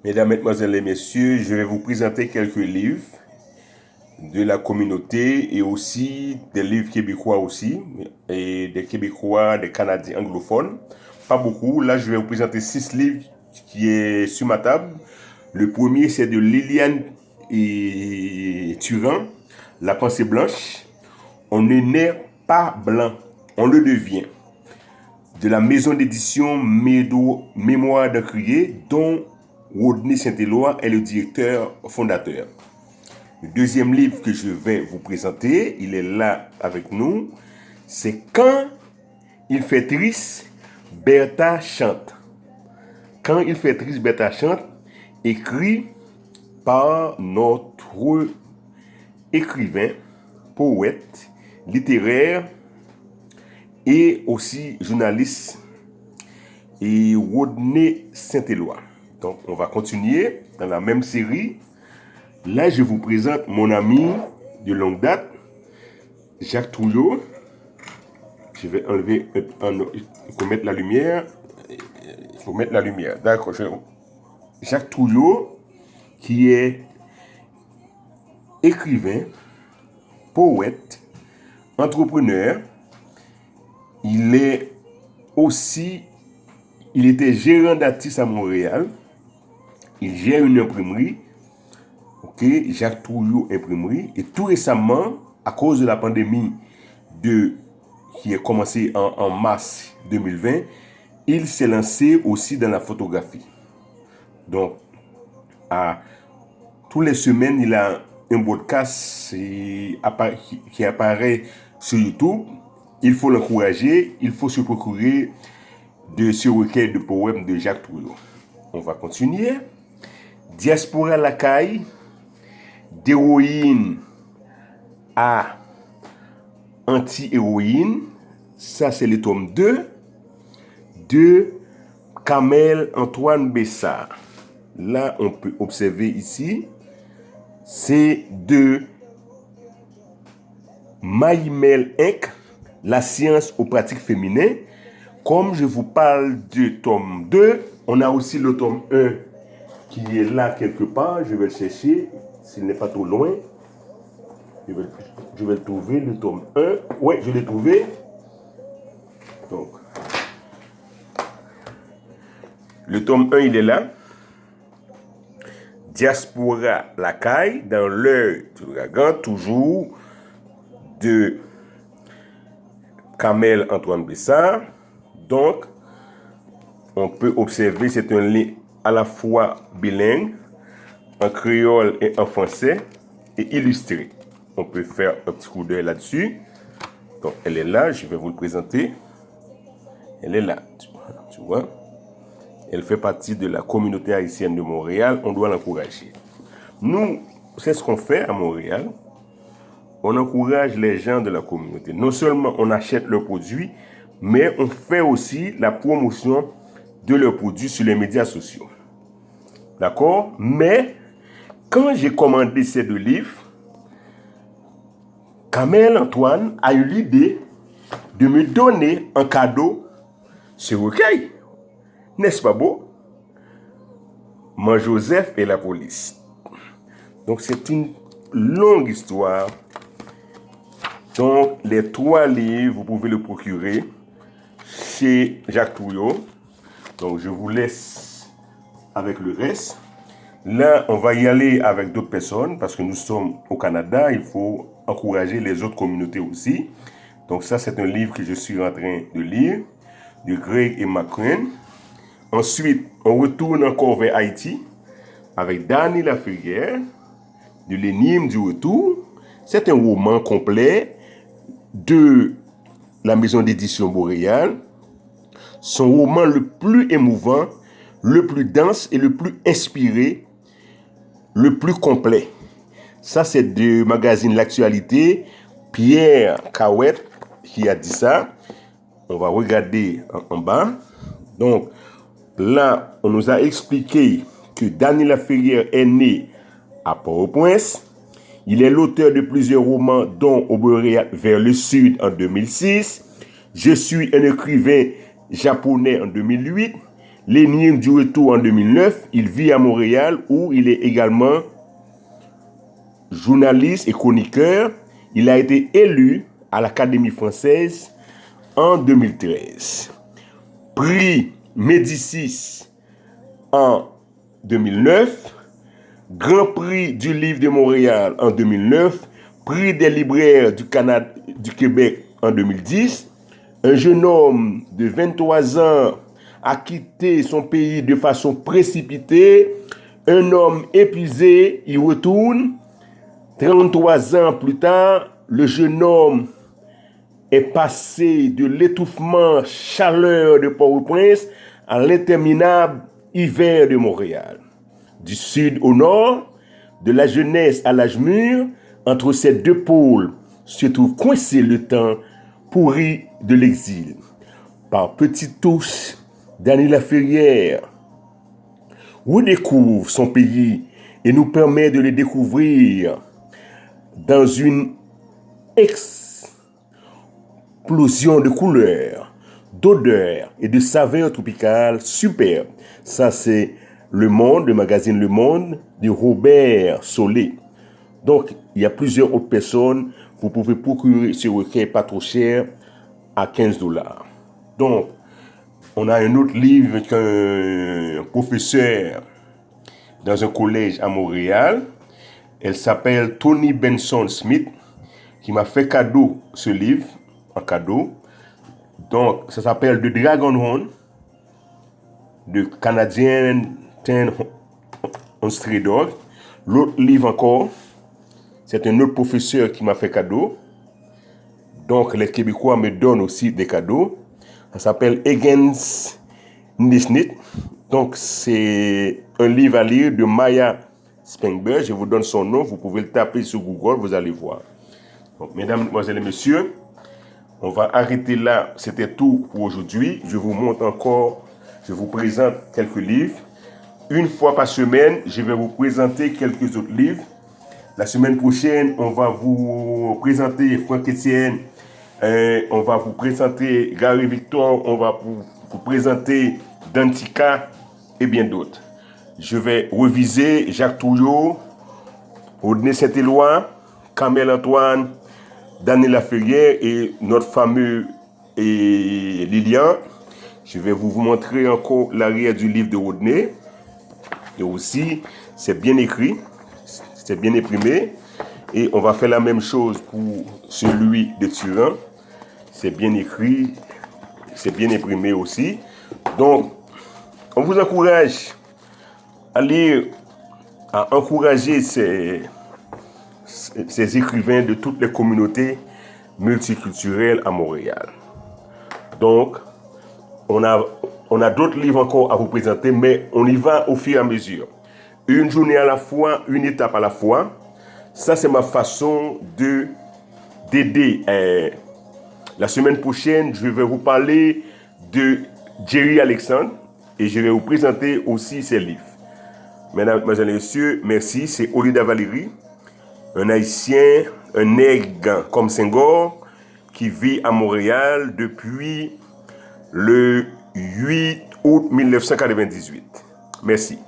Mesdames, Mesdemoiselles et Messieurs, je vais vous présenter quelques livres de la communauté et aussi des livres québécois aussi, et des Québécois, des Canadiens anglophones. Pas beaucoup. Là, je vais vous présenter 6 livres qui est sur ma table. Le premier, c'est de Liliane et Turan, La pensée blanche. On ne naît pas blanc, on le devient. De la maison d'édition Mémoire d'un crier, dont Rodney Saint-Éloi est le directeur fondateur. Le deuxième livre que je vais vous présenter, il est là avec nous, c'est Quand il fait triste, Bertha chante. Quand il fait triste, Bertha chante, écrit par notre écrivain, poète, littéraire et aussi journaliste et Rodney Saint-Éloi. Donc, on va continuer dans la même série. Là, je vous présente mon ami de longue date, Jacques Trouillot. Je vais enlever, il faut mettre la lumière. Il faut mettre la lumière. D'accord. Jacques Trouillot, qui est écrivain, poète, entrepreneur. Il était gérant d'artistes à Montréal. Il gère une imprimerie. Ok, Jacques Trouillot Imprimerie. Et tout récemment, à cause de la pandémie qui a commencé en mars 2020, il s'est lancé aussi dans la photographie. Donc, toutes les semaines, il a un podcast qui apparaît sur YouTube. Il faut l'encourager, il faut se procurer de ce recueil de poèmes de Jacques Trouillot. On va continuer. Diaspora Lacaille, d'héroïne à anti-héroïne. Ça, c'est le tome 2 de Kamel Antoine Bessard. Là, on peut observer ici, c'est de Maïmel Inc., La science aux pratiques féminines. Comme je vous parle du tome 2, on a aussi le tome 1 qui est là quelque part. Je vais le chercher, s'il n'est pas trop loin. Je vais le trouver, le tome 1. Oui, je l'ai trouvé. Donc, le tome 1, il est là. Diaspora Lacaille, dans l'œil du dragon, toujours de Kamel Antoine Bessard. Donc, on peut observer, c'est un livre à la fois bilingue, en créole et en français, et illustré. On peut faire un petit coup d'œil là-dessus. Donc, elle est là, je vais vous le présenter. Elle est là, tu vois. Elle fait partie de la communauté haïtienne de Montréal, on doit l'encourager. Nous, c'est ce qu'on fait à Montréal. On encourage les gens de la communauté. Non seulement on achète leurs produits, mais on fait aussi la promotion de leurs produits sur les médias sociaux. D'accord? Mais, quand j'ai commandé ces 2 livres, Kamel Antoine a eu l'idée de me donner en cadeau ce recueil. N'est-ce pas beau? Moi, Joseph et la police. Donc, c'est une longue histoire. Donc, les 3 livres, vous pouvez le procurer chez Jacques Trouillot. Donc, je vous laisse avec le reste. Là, on va y aller avec d'autres personnes parce que nous sommes au Canada. Il faut encourager les autres communautés aussi. Donc, ça, c'est un livre que je suis en train de lire, de Greg et McCrane. Ensuite, on retourne encore vers Haïti avec Dany Laferrière, de l'énigme du retour. C'est un roman complet de la maison d'édition Boréal. Son roman le plus émouvant, le plus dense et le plus inspiré, le plus complet. Ça, c'est du magazine L'Actualité, Pierre Cahouette qui a dit ça. On va regarder en bas. Donc, là, on nous a expliqué que Dany Laferrière est né à Port-au-Prince. Il est l'auteur de plusieurs romans, dont Au Boréal vers le Sud en 2006. Je suis un écrivain japonais en 2008. L'énigme du retour en 2009, il vit à Montréal où il est également journaliste et chroniqueur. Il a été élu à l'Académie française en 2013. Prix Médicis en 2009. Grand Prix du livre de Montréal en 2009. Prix des libraires du Canada, du Québec en 2010. Un jeune homme de 23 ans a quitté son pays de façon précipitée. Un homme épuisé y retourne. 33 ans plus tard, le jeune homme est passé de l'étouffement chaleur de Port-au-Prince à l'interminable hiver de Montréal. Du sud au nord, de la jeunesse à l'âge mûr, entre ces deux pôles se trouve coincé le temps pourri de l'exil. Par petites touches, Dany Laferrière redécouvre son pays et nous permet de le découvrir dans une explosion de couleurs, d'odeurs et de saveurs tropicales superbes. Ça, c'est Le Monde, le magazine Le Monde de Robert Solé. Donc, il y a plusieurs autres personnes. Vous pouvez procurer ce recueil pas trop cher à 15 $. Donc, on a un autre livre qu'un professeur dans un collège à Montréal. Elle s'appelle Tony Benson Smith, qui m'a fait cadeau ce livre, en cadeau. Donc, ça s'appelle The Dragon Horn, de Canadien Ten on Stray Dog. L'autre livre encore, c'est un autre professeur qui m'a fait cadeau. Donc, les Québécois me donnent aussi des cadeaux. Ça s'appelle Against Nisnit. Donc, c'est un livre à lire de Maya Spengberg. Je vous donne son nom. Vous pouvez le taper sur Google. Vous allez voir. Donc, mesdames, mesdemoiselles et messieurs, on va arrêter là. C'était tout pour aujourd'hui. Je vous montre encore. Je vous présente quelques livres. Une fois par semaine, je vais vous présenter quelques autres livres. La semaine prochaine, on va vous présenter Franck Etienne. On va vous présenter Gary Victor. On va vous présenter Dantica et bien d'autres. Je vais reviser Jacques Touillot, Rodney Saint-Éloi, Kamel Antoine, Dany Laferrière et notre fameux Lilian. Je vais vous montrer encore l'arrière du livre de Rodney. Et aussi, c'est bien écrit, c'est bien imprimé. Et on va faire la même chose pour celui de Turin. C'est bien écrit, c'est bien imprimé aussi. Donc, on vous encourage à lire, à encourager ces écrivains de toutes les communautés multiculturelles à Montréal. Donc, on a d'autres livres encore à vous présenter, mais on y va au fur et à mesure. Une journée à la fois, une étape à la fois. Ça, c'est ma façon d'aider. La semaine prochaine, je vais vous parler de Jerry Alexandre et je vais vous présenter aussi ses livres. Mesdames et messieurs, merci. C'est Olida Valérie, un Haïtien, un nègre comme Senghor, qui vit à Montréal depuis le 8 août 1998. Merci.